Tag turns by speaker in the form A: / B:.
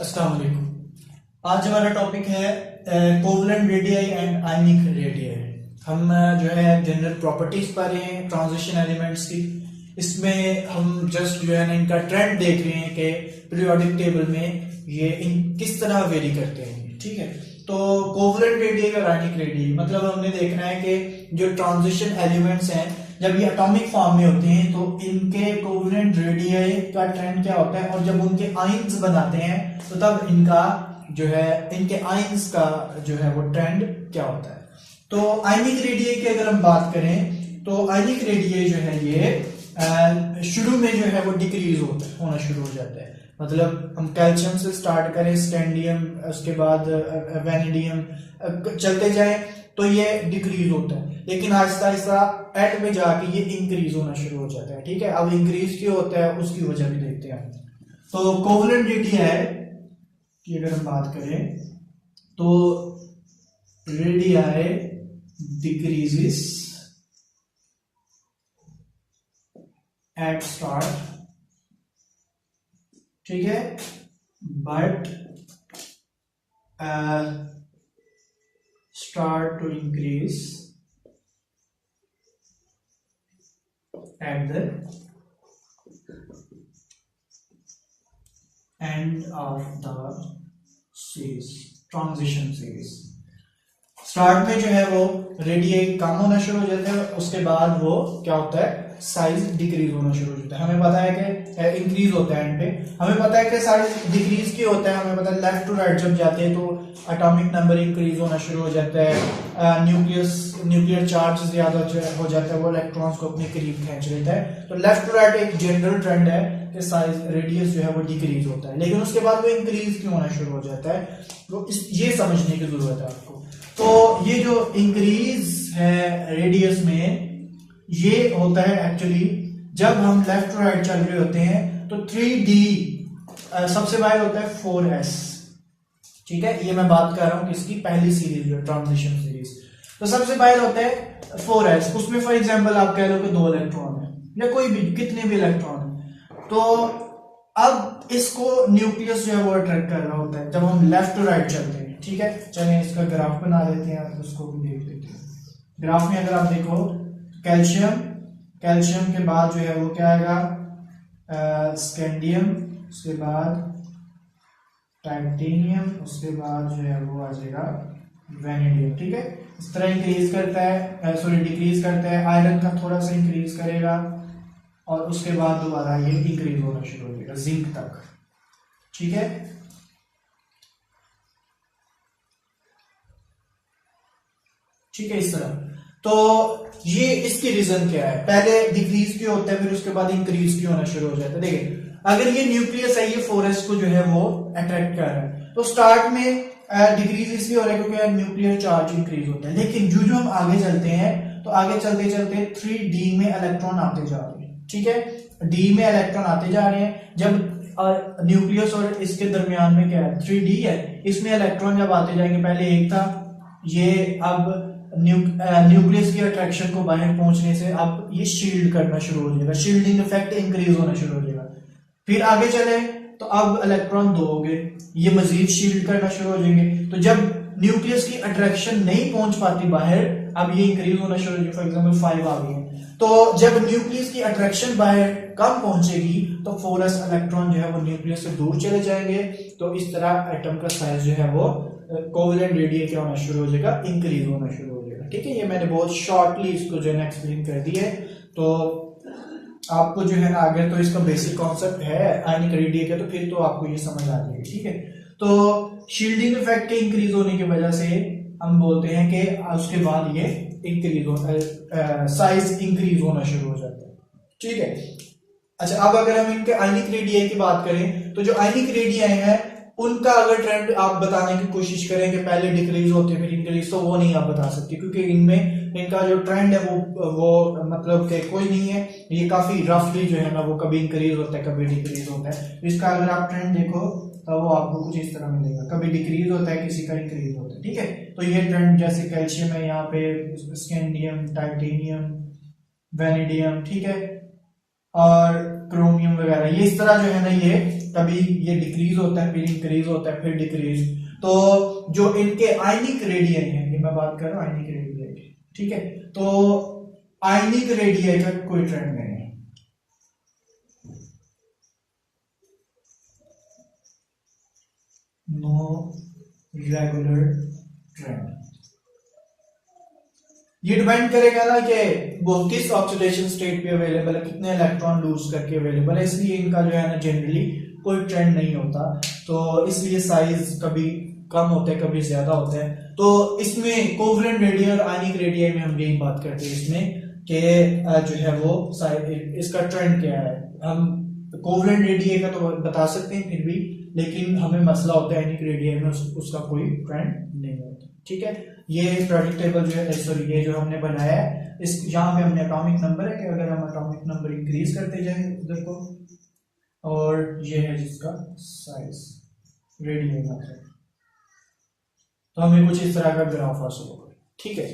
A: अस्सलाम वालेकुम। आज हमारा टॉपिक है covalent radii and ionic radii. हम जो है जनरल प्रॉपर्टीज पढ़ रहे हैं ट्रांजिशन एलिमेंट्स की। इसमें हम जस्ट जो है ना इनका ट्रेंड देख रहे हैं कि पीरियोडिक टेबल में ये किस तरह वेरी करते हैं। ठीक है, तो कोवलेंट रेडियाई और आयनिक रेडियाई मतलब हमने देखना है कि जो ट्रांजिशन एलिमेंट्स हैं जब ये एटॉमिक फॉर्म में होते हैं तो इनके कोवलेंट रेडियाई का ट्रेंड क्या होता है, और जब उनके आयंस बनाते हैं तो तब इनका जो है इनके आयंस का जो है वो ट्रेंड क्या होता है। तो आयनिक रेडियाई की अगर हम बात करें तो आयनिक रेडियाई जो है ये शुरू में जो है वो डिक्रीज होना शुरू हो जाता है। मतलब हम कैल्शियम से स्टार्ट करें, स्कैंडियम, उसके बाद वेनेडियम चलते जाएं तो ये डिक्रीज होता है, लेकिन आहिस्ता आहिस्ता एट में जाके ये इंक्रीज होना शुरू हो जाता है। ठीक है, अब इंक्रीज क्यों होता है उसकी वजह भी देखते हैं। तो कोवलेंट रेडियाई की अगर हम बात करें तो रेडियाई डिक्रीजेस एट स्टार्ट, ठीक है, but start to increase at the end of the series, transition series। Start में जो है वो रेडियाई कम होना शुरू हो जाता है, उसके बाद वो क्या होता है साइज डिक्रीज होना शुरू हो जाता है। हमें पता है कि इंक्रीज होता है एंड पे, हमें पता है कि साइज डिक्रीज क्यों होता है। हमें पता है लेफ्ट टू राइट जब जाते हैं तो एटॉमिक नंबर इंक्रीज होना शुरू हो जाता है, न्यूक्लियर चार्ज ज्यादा हो जाता है, वो इलेक्ट्रॉन्स को अपने करीब खींच लेता है। तो लेफ्ट टू राइट एक जनरल ट्रेंड है कि साइज रेडियस जो है वो डिक्रीज होता है, लेकिन उसके बाद वो इंक्रीज क्यों होना शुरू हो जाता है तो ये समझने की जरूरत है आपको। तो ये जो इंक्रीज है रेडियस में ये होता है एक्चुअली जब हम लेफ्ट टू राइट चल रहे होते हैं तो 3D सबसे बाहर होता है 4s। ठीक है, ये मैं बात कर रहा हूं किसकी, पहली सीरीज जो ट्रांजिशन सीरीज। तो सबसे बाहर होता है 4s, उसमें फॉर एग्जांपल आप कह लो कि 2 इलेक्ट्रॉन है या कोई भी कितने भी इलेक्ट्रॉन है। तो अब इसको न्यूक्लियस जो है वो अट्रैक्ट कर रहा होता है जब हम लेफ्ट टू राइट चलते हैं। ठीक है, चलिए इसका ग्राफ बना देते हैं, उसको भी देख लेते हैं। ग्राफ में अगर आप देखो कैल्शियम के बाद जो है वो क्या आएगा स्कैंडियम, उसके बाद टाइटेनियम, उसके बाद जो है वो आ जाएगा वेनेडियम। ठीक है, इस तरह इंक्रीज करता है, सॉरी डिक्रीज करता है। आयरन का थोड़ा सा इंक्रीज करेगा और उसके बाद दोबारा ये इंक्रीज होना शुरू हो जाएगा जिंक तक। ठीक है, ठीक है, इस तरह। तो ये इसकी रीजन क्या है, पहले डिक्रीज क्यों होता है फिर उसके बाद इंक्रीज क्यों होना शुरू हो जाता है। देखिए अगर ये न्यूक्लियस है ये 4s को जो है वो अट्रैक्ट कर रहा है तो स्टार्ट में डिक्रीज इसलिए हो रहा है क्योंकि न्यूक्लियर चार्ज इंक्रीज होता है, लेकिन जो हम आगे चलते हैं तो आगे चलते चलते 3D में इलेक्ट्रॉन आते जा रहे हैं। ठीक है, D में इलेक्ट्रॉन आते जा रहे हैं, जब न्यूक्लियस और इसके दरमियान में क्या है 3D है, इसमें इलेक्ट्रॉन जब आते जाएंगे, पहले एक था ये, अब न्यूक्लियस की अट्रैक्शन को बाहर पहुंचने से अब ये शील्ड करना शुरू हो जाएगा, शील्डिंग इफेक्ट इंक्रीज होना शुरू हो जाएगा। फिर आगे चले तो अब इलेक्ट्रॉन 2 हो गए, ये मजीद शील्ड करना शुरू हो जाएंगे। तो जब न्यूक्लियस की अट्रैक्शन नहीं पहुंच पाती बाहर, अब ये इंक्रीज होना शुरू हो जाएगा। फॉर एग्जांपल 5 आ गए, तो जब न्यूक्लियस की अट्रैक्शन बाहर कम पहुंचेगी तो 4s इलेक्ट्रॉन जो है वो न्यूक्लियस से दूर चले जाएंगे। तो इस तरह एटम का साइज जो है वो कोवलेंट रेडियाई क्या होना शुरू हो जाएगा, इंक्रीज होना शुरू हो जाएगा। ठीक है, ये मैंने बहुत शॉर्टली इसको जो है एक्सप्लेन कर दिया है, तो आपको जो है ना आगे तो इसका बेसिक कॉन्सेप्ट है आयनिक रेडियाई का, तो फिर तो आपको ये समझ आ जाएगी। ठीक है, तो शील्डिंग इफेक्ट के इंक्रीज होने की वजह से हम बोलते हैं कि उसके बाद ये इंक्रीज होता है, साइज इंक्रीज होना शुरू हो जाता है। ठीक है, अच्छा अब अगर हम इनके आयनिक रेडियाई की बात करें तो जो आयनिक रेडियाई है उनका अगर ट्रेंड आप बताने की कोशिश करें कि पहले डिक्रीज होते हैं फिर इंक्रीज, तो वो नहीं आप बता सकते क्योंकि इनमें इनका जो ट्रेंड है वो मतलब कि कोई नहीं है, ये काफी रफली जो है ना वो कभी इंक्रीज होता है कभी डिक्रीज होता है। इसका अगर आप ट्रेंड देखो तो वो आपको कुछ इस तरह मिलेगा, कभी डिक्रीज होता है किसी का इंक्रीज होता है। ठीक है, तो ये ट्रेंड जैसे कैल्शियम है यहाँ पे, स्कैंडियम, टाइटेनियम, वेनेडियम, ठीक है, और क्रोमियम वगैरह, ये इस तरह जो है ना ये कभी ये डिक्रीज होता है, फिर इंक्रीज होता है, फिर डिक्रीज। तो जो इनके आयनिक रेडियई है, ये मैं बात कर रहा हूं आयनिक रेडियई की, ठीक है। तो आयनिक रेडियई का कोई ट्रेंड नहीं है, नो रेगुलर ट्रेंड। ये डिपेंड करेगा ना कि वो किस ऑक्सीडेशन स्टेट पे अवेलेबल है, कितने इलेक्ट्रॉन लूज करके अवेलेबल है, इसलिए इनका जो है ना जनरली कोई ट्रेंड नहीं होता। तो इसलिए साइज कभी कम होते हैं, कभी ज्यादा होते हैं। तो इसमें कोवलेंट रेडियई और आयनिक रेडियई में हम यही बात करते हैं इसमें कि जो है वो इसका ट्रेंड क्या है। हम कोवलेंट रेडियई का तो बता सकते हैं फिर भी, लेकिन हमें मसला होता है आयनिक रेडियई में उसका कोई ट्रेंड नहीं होता, ठीक है। ये प्रोडक्ट टेबल जो है, सॉरी ये जो हमने बनाया है, इस यहाँ पे हमने एटॉमिक नंबर है कि अगर हम एटॉमिक नंबर इंक्रीज करते जाएं उधर को, और ये है जिसका साइज रेडियई का, तो हमें कुछ इस तरह का ग्राफ हासिल होगा, ठीक है।